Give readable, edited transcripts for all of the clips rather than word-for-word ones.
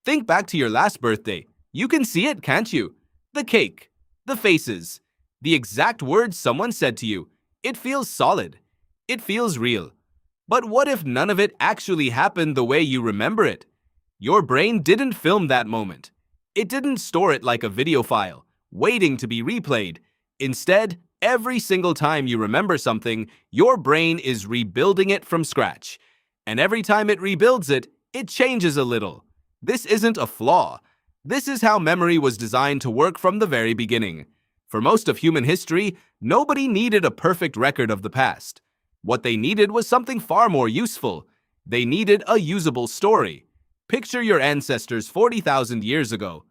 Think back to your last birthday. You can see it, can't you? The cake, the faces, the exact words someone said to you. It feels solid. It feels real. But what if none of it actually happened the way you remember it? Your brain didn't film that moment. It didn't store it like a video file, waiting to be replayed. Instead, every single time you remember something, your brain is rebuilding it from scratch. And every time it rebuilds it, it changes a little. This isn't a flaw. This is how memory was designed to work from the very beginning. For most of human history, nobody needed a perfect record of the past. What they needed was something far more useful. They needed a usable story. Picture your ancestors 40,000 years ago.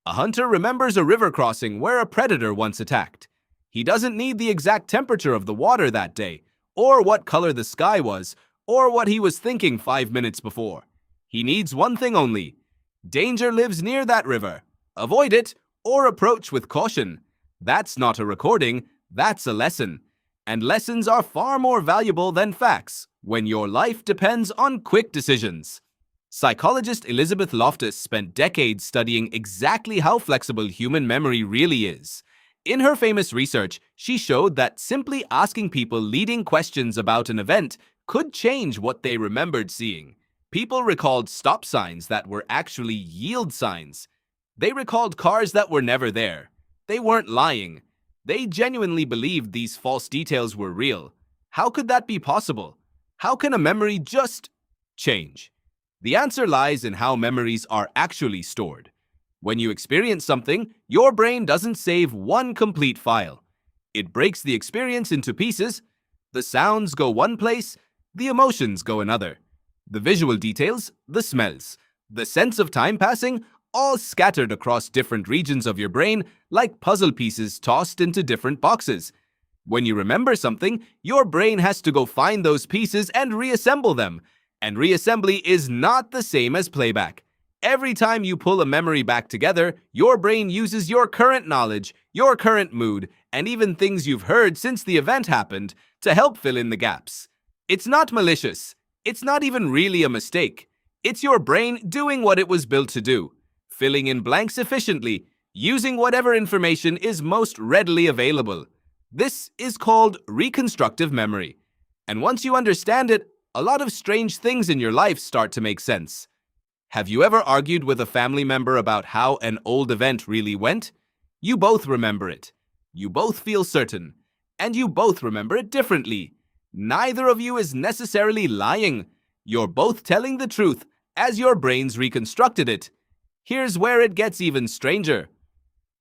A hunter remembers a river crossing where a predator once attacked. He doesn't need the exact temperature of the water that day, or what color the sky was, or what he was thinking 5 minutes before. He needs one thing only. Danger lives near that river. Avoid it, or approach with caution. That's not a recording, that's a lesson. And lessons are far more valuable than facts when your life depends on quick decisions. Psychologist Elizabeth Loftus spent decades studying exactly how flexible human memory really is. In her famous research, she showed that simply asking people leading questions about an event could change what they remembered seeing. People recalled stop signs that were actually yield signs. They recalled cars that were never there. They weren't lying. They genuinely believed these false details were real. How could that be possible? How can a memory just change? The answer lies in how memories are actually stored. When you experience something, your brain doesn't save one complete file. It breaks the experience into pieces. The sounds go one place, the emotions go another. The visual details, the smells, the sense of time passing, all scattered across different regions of your brain like puzzle pieces tossed into different boxes. When you remember something, your brain has to go find those pieces and reassemble them. And reassembly is not the same as playback. Every time you pull a memory back together, your brain uses your current knowledge, your current mood, and even things you've heard since the event happened to help fill in the gaps. It's not malicious. It's not even really a mistake. It's your brain doing what it was built to do, filling in blanks efficiently, using whatever information is most readily available. This is called reconstructive memory. And once you understand it, a lot of strange things in your life start to make sense. Have you ever argued with a family member about how an old event really went? You both remember it. You both feel certain. And you both remember it differently. Neither of you is necessarily lying. You're both telling the truth as your brains reconstructed it. Here's where it gets even stranger.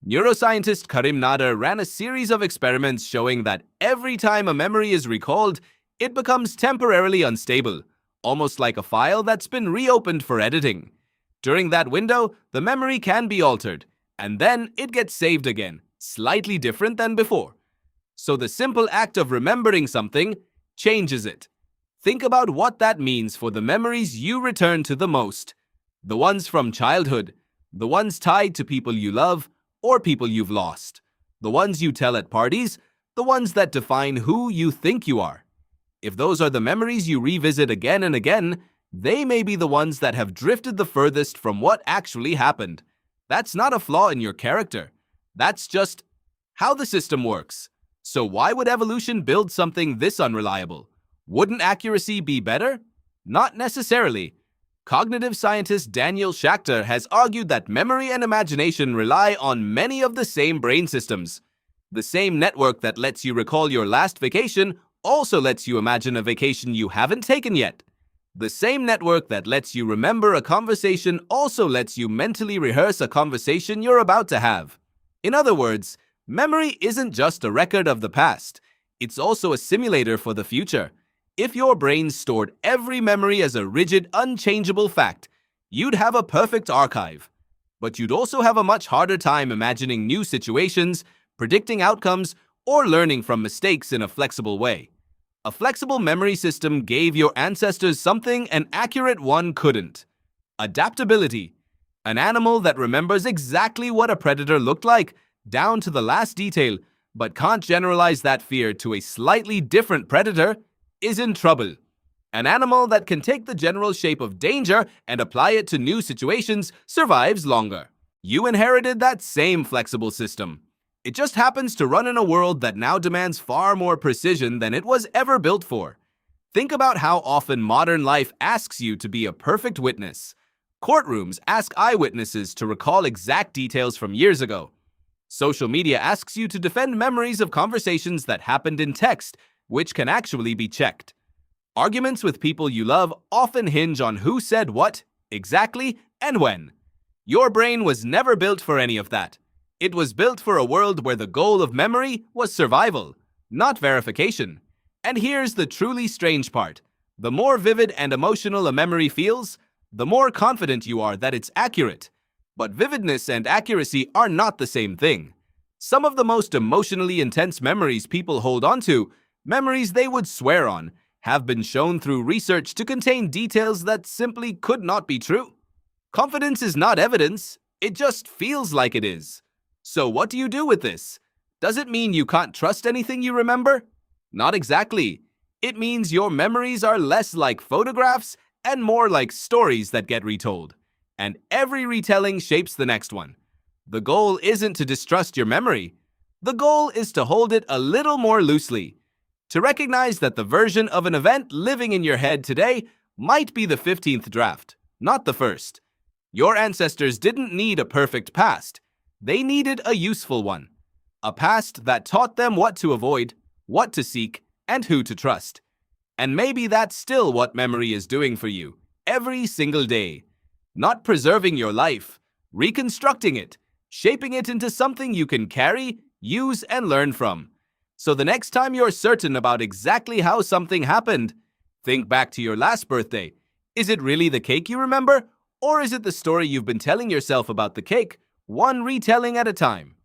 Neuroscientist Karim Nader ran a series of experiments showing that every time a memory is recalled, it becomes temporarily unstable, almost like a file that's been reopened for editing. During that window, the memory can be altered, and then it gets saved again, slightly different than before. So the simple act of remembering something changes it. Think about what that means for the memories you return to the most. The ones from childhood, the ones tied to people you love or people you've lost, the ones you tell at parties, the ones that define who you think you are. If those are the memories you revisit again and again, they may be the ones that have drifted the furthest from what actually happened. That's not a flaw in your character. That's just how the system works. So why would evolution build something this unreliable? Wouldn't accuracy be better? Not necessarily. Cognitive scientist Daniel Schacter has argued that memory and imagination rely on many of the same brain systems. The same network that lets you recall your last vacation also lets you imagine a vacation you haven't taken yet. The same network that lets you remember a conversation also lets you mentally rehearse a conversation you're about to have. In other words, memory isn't just a record of the past. It's also a simulator for the future. If your brain stored every memory as a rigid, unchangeable fact, you'd have a perfect archive. But you'd also have a much harder time imagining new situations, predicting outcomes, or learning from mistakes in a flexible way. A flexible memory system gave your ancestors something an accurate one couldn't. Adaptability. An animal that remembers exactly what a predator looked like, down to the last detail, but can't generalize that fear to a slightly different predator, is in trouble. An animal that can take the general shape of danger and apply it to new situations survives longer. You inherited that same flexible system. It just happens to run in a world that now demands far more precision than it was ever built for. Think about how often modern life asks you to be a perfect witness. Courtrooms ask eyewitnesses to recall exact details from years ago. Social media asks you to defend memories of conversations that happened in text, which can actually be checked. Arguments with people you love often hinge on who said what, exactly, and when. Your brain was never built for any of that. It was built for a world where the goal of memory was survival, not verification. And here's the truly strange part. The more vivid and emotional a memory feels, the more confident you are that it's accurate. But vividness and accuracy are not the same thing. Some of the most emotionally intense memories people hold onto, memories they would swear on, have been shown through research to contain details that simply could not be true. Confidence is not evidence, it just feels like it is. So what do you do with this? Does it mean you can't trust anything you remember? Not exactly. It means your memories are less like photographs and more like stories that get retold. And every retelling shapes the next one. The goal isn't to distrust your memory. The goal is to hold it a little more loosely. To recognize that the version of an event living in your head today might be the 15th draft, not the first. Your ancestors didn't need a perfect past. They needed a useful one. A past that taught them what to avoid, what to seek, and who to trust. And maybe that's still what memory is doing for you, every single day. Not preserving your life, reconstructing it, shaping it into something you can carry, use, and learn from. So the next time you're certain about exactly how something happened, think back to your last birthday. Is it really the cake you remember? Or is it the story you've been telling yourself about the cake, one retelling at a time?